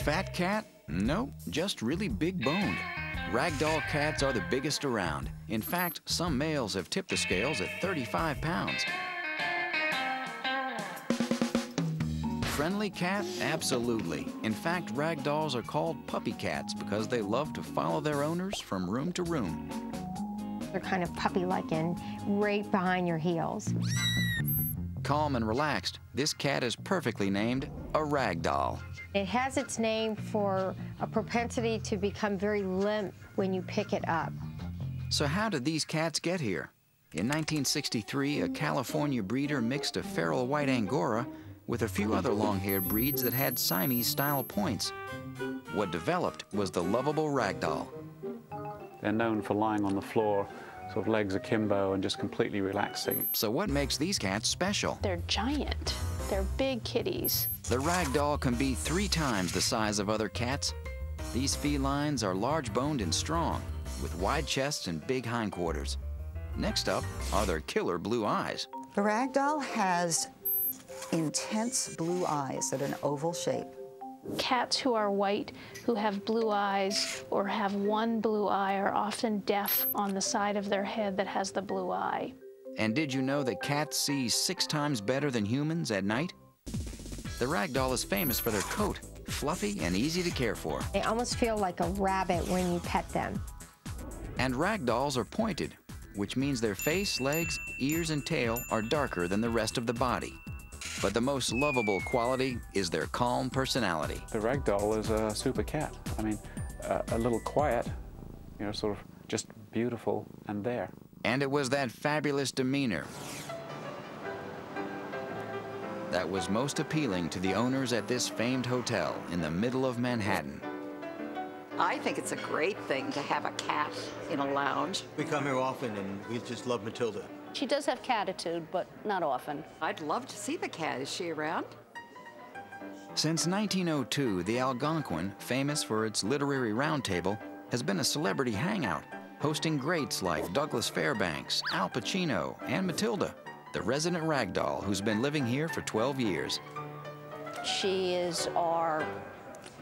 Fat cat? Nope, just really big boned. Ragdoll cats are the biggest around. In fact, some males have tipped the scales at 35 pounds. Friendly cat? Absolutely. In fact, ragdolls are called puppy cats because they love to follow their owners from room to room. They're kind of puppy-like and right behind your heels. Calm and relaxed, this cat is perfectly named a ragdoll. It has its name for a propensity to become very limp when you pick it up. So how did these cats get here? In 1963, a California breeder mixed a feral white Angora with a few other long-haired breeds that had Siamese-style points. What developed was the lovable ragdoll. They're known for lying on the floor, sort of legs akimbo and just completely relaxing. So what makes these cats special? They're giant. They're big kitties. The ragdoll can be 3 times the size of other cats. These felines are large-boned and strong, with wide chests and big hindquarters. Next up are their killer blue eyes. The ragdoll has intense blue eyes at an oval shape. Cats who are white, who have blue eyes or have one blue eye are often deaf on the side of their head that has the blue eye. And did you know that cats see 6 times better than humans at night? The ragdoll is famous for their coat, fluffy and easy to care for. They almost feel like a rabbit when you pet them. And ragdolls are pointed, which means their face, legs, ears, and tail are darker than the rest of the body. But the most lovable quality is their calm personality. The ragdoll is a super cat. I mean, a little quiet, you know, sort of just beautiful and there. And it was that fabulous demeanor that was most appealing to the owners at this famed hotel in the middle of Manhattan. I think it's a great thing to have a cat in a lounge. We come here often, and we just love Matilda. She does have catitude, but not often. I'd love to see the cat. Is she around? Since 1902, the Algonquin, famous for its literary roundtable, has been a celebrity hangout, hosting greats like Douglas Fairbanks, Al Pacino, and Matilda, the resident ragdoll who's been living here for 12 years. She is our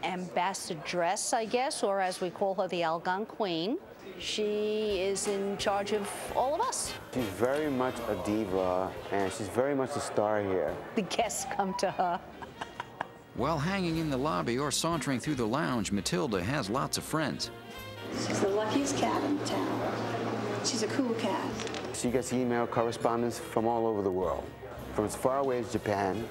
ambassadress, I guess, or as we call her, the Algonquin. She is in charge of all of us. She's very much a diva, and she's very much a star here. The guests come to her. While hanging in the lobby or sauntering through the lounge, Matilda has lots of friends. She's the luckiest cat in town. She's a cool cat. She gets email correspondence from all over the world, from as far away as Japan,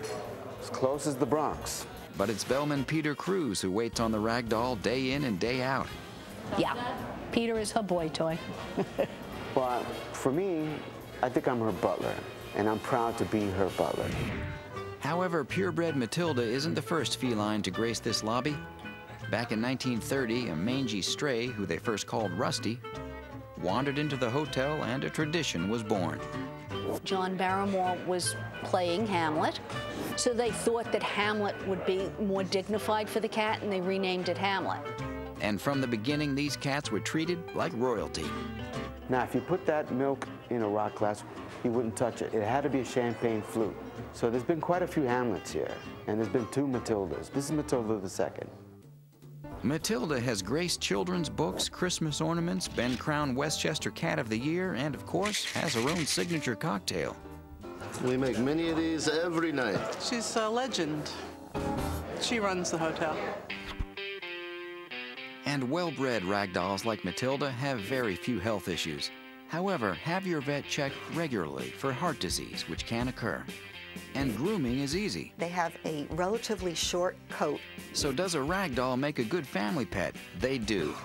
as close as the Bronx. But it's bellman Peter Cruz who waits on the ragdoll day in and day out. Yeah, Peter is her boy toy. But for me, I think I'm her butler, and I'm proud to be her butler. However, purebred Matilda isn't the first feline to grace this lobby. Back in 1930, a mangy stray, who they first called Rusty, wandered into the hotel and a tradition was born. John Barrymore was playing Hamlet, so they thought that Hamlet would be more dignified for the cat, and they renamed it Hamlet. And from the beginning, these cats were treated like royalty. Now, if you put that milk in a rock glass, you wouldn't touch it. It had to be a champagne flute. So there's been quite a few Hamlets here, and there's been 2 Matildas. This is Matilda II. Matilda has graced children's books, Christmas ornaments, been crowned Westchester Cat of the Year, and of course, has her own signature cocktail. We make many of these every night. She's a legend. She runs the hotel. And well-bred ragdolls like Matilda have very few health issues. However, have your vet checked regularly for heart disease, which can occur. And grooming is easy. They have a relatively short coat. So does a ragdoll make a good family pet? They do.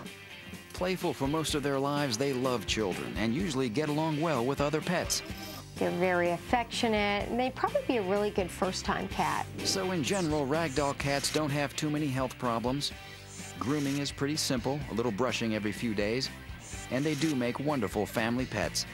Playful for most of their lives, they love children and usually get along well with other pets. They're very affectionate, and they'd probably be a really good first-time cat. So in general, ragdoll cats don't have too many health problems. Grooming is pretty simple, a little brushing every few days, and they do make wonderful family pets.